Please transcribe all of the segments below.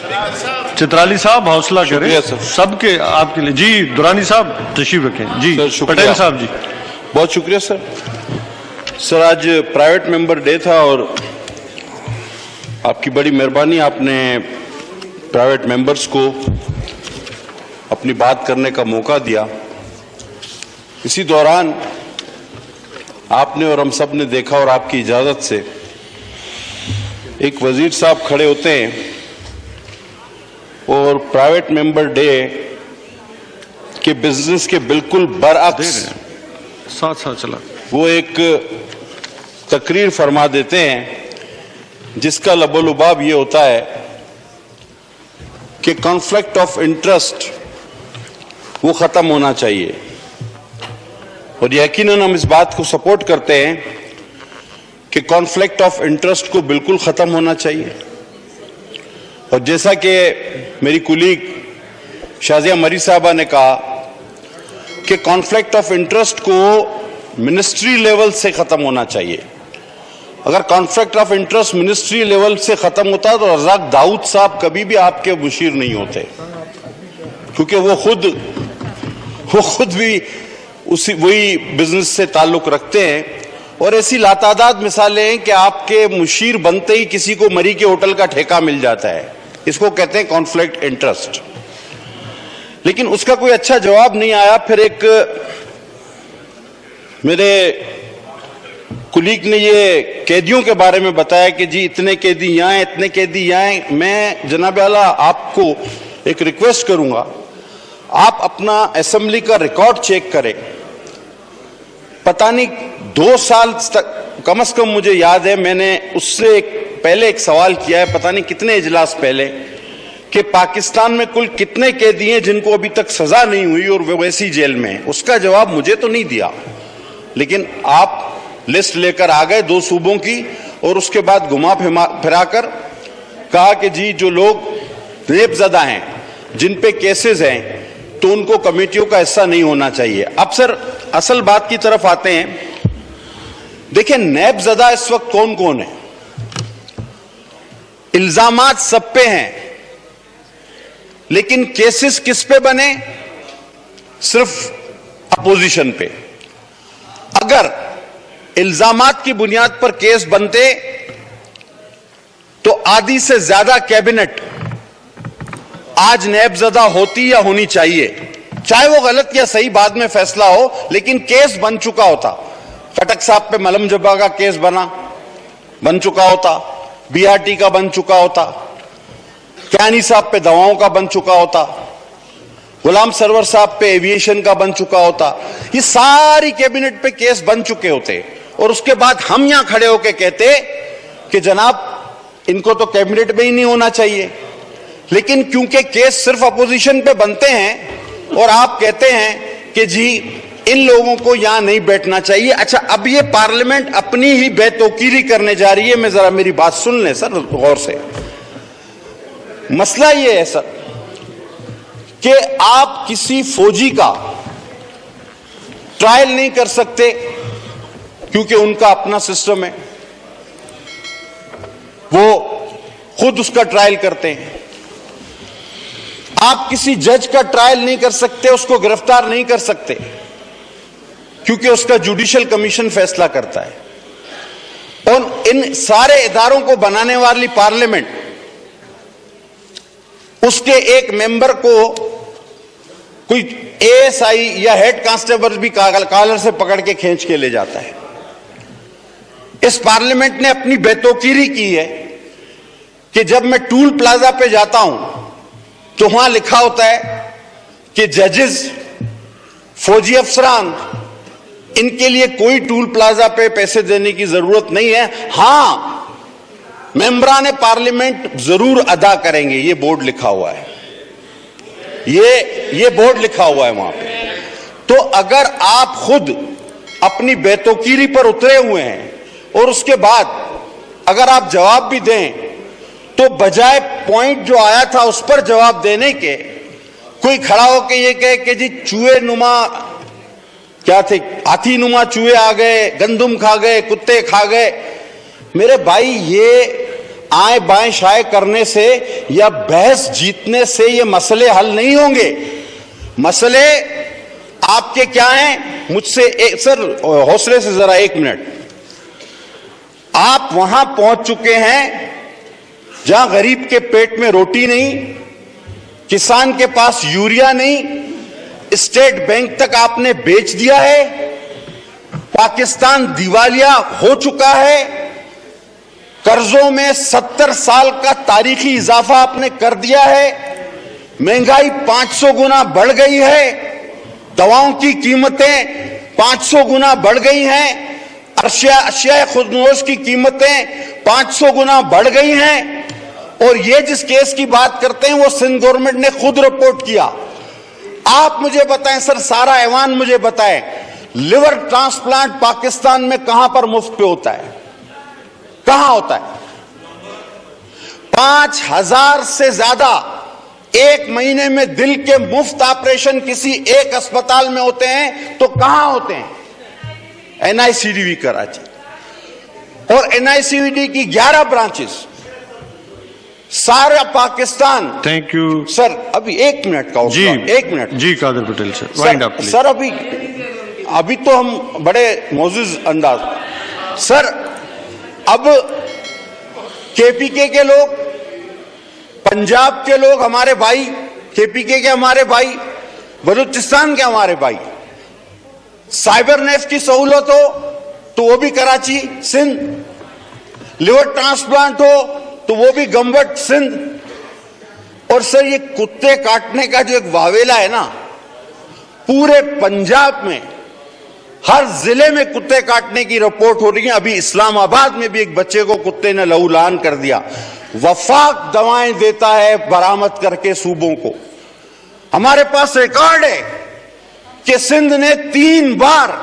चित्राली साहब हौसला करें, सबके आपके लिए। जी दुरानी साहब तशरीफ रखें। जी पटेल साहब जी। बहुत शुक्रिया सर। सर आज प्राइवेट मेंबर डे था और आपकी बड़ी मेहरबानी, आपने प्राइवेट मेंबर्स को अपनी बात करने का मौका दिया। इसी दौरान आपने और हम सब ने देखा और आपकी इजाजत से एक वजीर साहब खड़े होते हैं और प्राइवेट मेंबर डे के बिजनेस के बिल्कुल बरअक्स साथ साथ चला वो एक तकरीर फरमा देते हैं जिसका लबोलुबाब ये होता है कि कॉन्फ्लिक्ट ऑफ इंटरेस्ट वो खत्म होना चाहिए। और यकीनन हम इस बात को सपोर्ट करते हैं कि कॉन्फ्लिक्ट ऑफ इंटरेस्ट को बिल्कुल खत्म होना चाहिए। और जैसा कि मेरी कुलीग शाजिया मरी साहबा ने कहा कि कॉन्फ्लिक्ट ऑफ इंटरेस्ट को मिनिस्ट्री लेवल से खत्म होना चाहिए। अगर conflict of interest ministry level से खत्म होता तो रज़ाक दाऊद साहब कभी भी आपके मुशीर नहीं होते, क्योंकि वो खुद भी उसी वही बिजनेस से ताल्लुक रखते हैं। और ऐसी लातादाद मिसालें हैं कि आपके मुशीर बनते ही किसी को मरी के होटल का ठेका मिल जाता है। इसको कहते हैं कॉन्फ्लिक्ट इंटरेस्ट। लेकिन उसका कोई अच्छा जवाब नहीं आया। फिर एक मेरे कुलीग ने ये कैदियों के बारे में बताया कि जी इतने कैदी यहाँ हैं, इतने कैदी यहाँ हैं। मैं जनाब आला आपको एक रिक्वेस्ट करूंगा, आप अपना असेंबली का रिकॉर्ड चेक करें। पता नहीं 2 साल तक कम से कम मुझे याद है, मैंने उससे पहले एक सवाल किया है, पता नहीं कितने इजलास पहले, कि पाकिस्तान में कुल कितने कैदी हैं जिनको अभी तक सजा नहीं हुई और वे वैसी जेल में हैं। उसका जवाब मुझे तो नहीं दिया, लेकिन आप लिस्ट लेकर आ गए 2 सूबों की और उसके बाद घुमा फिराकर कहा कि जी जो लोग रेपज़दा हैं, जिन पे केसेस हैं, तो उनको कमेटियों का हिस्सा नहीं होना चाहिए। अब सर असल बात की तरफ आते हैं। देखिए नैबज़दा इस वक्त कौन कौन है? इल्जामात सब पे हैं, लेकिन केसेस किस पे बने? सिर्फ अपोजिशन पे। अगर इल्जामात की बुनियाद पर केस बनते तो आधी से ज्यादा कैबिनेट आज नैबज़दा होती या होनी चाहिए, चाहे वो गलत या सही बाद में फैसला हो, लेकिन केस बन चुका होता। खटक साहब पे मलम जब्बा का केस बन चुका होता, बीआरटी का बन चुका होता, कैनी साहब पे दवाओं का बन चुका होता, गुलाम सरवर साहब पे एविएशन का बन चुका होता। ये सारी कैबिनेट पे केस बन चुके होते और उसके बाद हम यहां खड़े होके कहते कि जनाब इनको तो कैबिनेट में ही नहीं होना चाहिए। लेकिन क्योंकि केस सिर्फ अपोजिशन पे बनते हैं और आप कहते हैं कि जी इन लोगों को यहां नहीं बैठना चाहिए। अच्छा, अब ये पार्लियामेंट अपनी ही बेतौकीरी करने जा रही है। मैं जरा मेरी बात सुन लें सर गौर से। मसला ये है सर कि आप किसी फौजी का ट्रायल नहीं कर सकते क्योंकि उनका अपना सिस्टम है, वो खुद उसका ट्रायल करते हैं। आप किसी जज का ट्रायल नहीं कर सकते, उसको गिरफ्तार नहीं कर सकते क्योंकि उसका जुडिशियल कमीशन फैसला करता है। और इन सारे इदारों को बनाने वाली पार्लियामेंट उसके एक मेंबर को कोई एएसआई या हेड कांस्टेबल भी कॉलर से पकड़ के खींच के ले जाता है। इस पार्लियामेंट ने अपनी बेतौकीरी की है कि जब मैं टूल प्लाजा पे जाता हूं तो वहां लिखा होता है कि जजेस, फौजी अफसरान, इनके लिए कोई टूल प्लाजा पे पैसे देने की जरूरत नहीं है। हां, मेंबरान पार्लियामेंट जरूर अदा करेंगे, ये बोर्ड लिखा हुआ है, ये बोर्ड लिखा हुआ है वहां पे। तो अगर आप खुद अपनी बेतौकीरी पर उतरे हुए हैं और उसके बाद अगर आप जवाब भी दें तो बजाय पॉइंट जो आया था उस पर जवाब देने के कोई खड़ा होकर ये कहे कि जी चूहे नुमा क्या थे, हाथी नुमा चूहे आ गए, गंदुम खा गए, कुत्ते खा गए। मेरे भाई, ये आए बाएं शाए करने से या बहस जीतने से ये मसले हल नहीं होंगे। मसले आपके क्या हैं? मुझसे सर हौसले से जरा 1 मिनट। आप वहां पहुंच चुके हैं जहां गरीब के पेट में रोटी नहीं, किसान के पास यूरिया नहीं, स्टेट बैंक तक आपने बेच दिया है, पाकिस्तान दिवालिया हो चुका है, कर्जों में 70 साल का तारीखी इजाफा आपने कर दिया है, महंगाई 500 गुना बढ़ गई है, दवाओं की कीमतें 500 गुना बढ़ गई हैं, अशिया खुदनोश की कीमतें 500 गुना बढ़ गई हैं। और ये जिस केस की बात करते हैं वो सिंध गवर्नमेंट ने खुद रिपोर्ट किया। आप मुझे बताएं सर, सारा ऐवान मुझे बताएं, लिवर ट्रांसप्लांट पाकिस्तान में कहां पर मुफ्त पे होता है? कहां होता है? 5000 से ज्यादा एक महीने में दिल के मुफ्त ऑपरेशन किसी एक अस्पताल में होते हैं तो कहां होते हैं? एनआईसीडीवी कराची। और एनआईसीडीवी की 11 ब्रांचेस सारा पाकिस्तान। थैंक यू सर, अभी 1 मिनट का जी, 1 मिनट जी Kadar Patel sir, wind up please. Sir अभी तो हम बड़े मौजूज अंदाज। सर अब केपीके के लोग, पंजाब के लोग हमारे भाई, केपीके के हमारे भाई, बलूचिस्तान के हमारे भाई, साइबर नेफ की सहूलत हो तो वो भी कराची सिंध, लिवर ट्रांसप्लांट हो तो वो भी गंबट सिंध। और सर ये कुत्ते काटने का जो एक वावेला है ना, पूरे पंजाब में हर जिले में कुत्ते काटने की रिपोर्ट हो रही है। अभी इस्लामाबाद में भी एक बच्चे को कुत्ते ने लहूलुहान कर दिया। वफाक दवाएं देता है बरामद करके सूबों को। हमारे पास रिकॉर्ड है कि सिंध ने 3 बार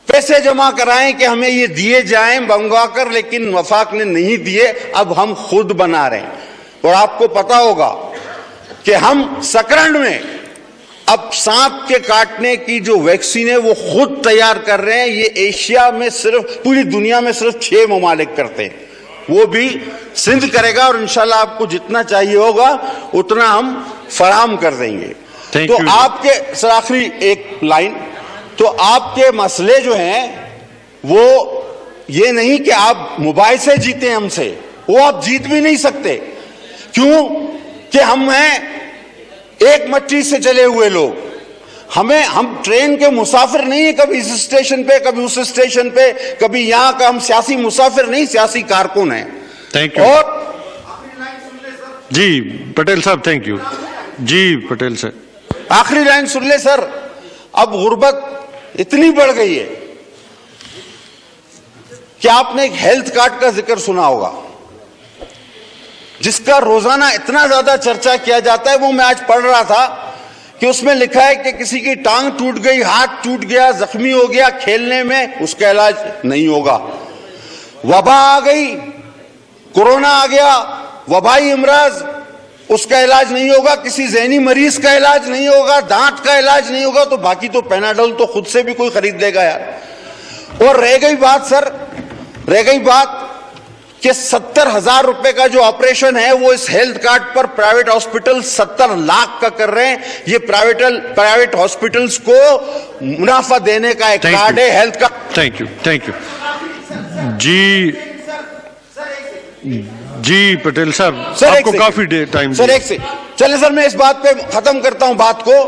पैसे जमा कराए कि हमें ये दिए जाएं मंगवाकर, लेकिन वफाक ने नहीं दिए। अब हम खुद बना रहे हैं। और आपको पता होगा कि हम सकरंड में अब सांप के काटने की जो वैक्सीन है वो खुद तैयार कर रहे हैं। ये एशिया में सिर्फ, पूरी दुनिया में सिर्फ 6 ममालिक करते हैं, वो भी सिंध करेगा। और इंशाल्लाह आपको जितना चाहिए होगा उतना हम फराहम कर देंगे। तो आपके सर आखिरी एक लाइन, तो आपके मसले जो हैं वो ये नहीं कि आप मोबाइल से जीते हमसे, वो आप जीत भी नहीं सकते। क्यों? कि हम हैं एक मट्टी से चले हुए लोग। हम ट्रेन के मुसाफिर नहीं है, कभी इस स्टेशन पे कभी उस स्टेशन पे, कभी यहां का हम सियासी मुसाफिर नहीं, सियासी कारकुन हैं। Thank you. और जी पटेल साहब, थैंक यू जी पटेल सर। आखिरी लाइन सुन ले सर। अब गुर्बत इतनी बढ़ गई है कि आपने एक हेल्थ कार्ड का जिक्र सुना होगा, जिसका रोजाना इतना ज्यादा चर्चा किया जाता है। वो मैं आज पढ़ रहा था कि उसमें लिखा है कि किसी की टांग टूट गई, हाथ टूट गया, जख्मी हो गया खेलने में, उसका इलाज नहीं होगा। वबा आ गई, कोरोना आ गया, वबाई इमराज, उसका इलाज नहीं होगा। किसी जहनी मरीज का इलाज नहीं होगा, दांत का इलाज नहीं होगा, तो बाकी तो पेनाडोल तो खुद से भी कोई खरीद लेगा यार। और रह गई बात सर, रह गई बात कि 70,000 रुपए का जो ऑपरेशन है वो इस हेल्थ कार्ड पर प्राइवेट हॉस्पिटल 70 लाख का कर रहे हैं। ये प्राइवेट हॉस्पिटल्स को मुनाफा देने का एक कार्ड है हेल्थ कार्ड। थैंक यू जी पटेल साहब, आपको काफी टाइम सर। एक से चले सर, मैं इस बात पे खत्म करता हूं बात को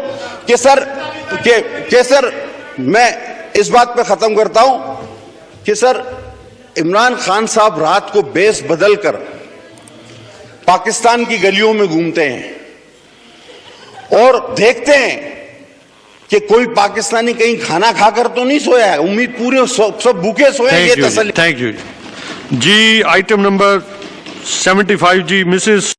कि सर मैं इस बात पे खत्म करता हूं कि सर इमरान खान साहब रात को बेस बदल कर पाकिस्तान की गलियों में घूमते हैं और देखते हैं कि कोई पाकिस्तानी कहीं खाना खाकर तो नहीं सोया है। उम्मीद पूरे सब भूखे सोए, ये तसल्ली। थैंक यू जी। आइटम नंबर 75 जी, मिसेस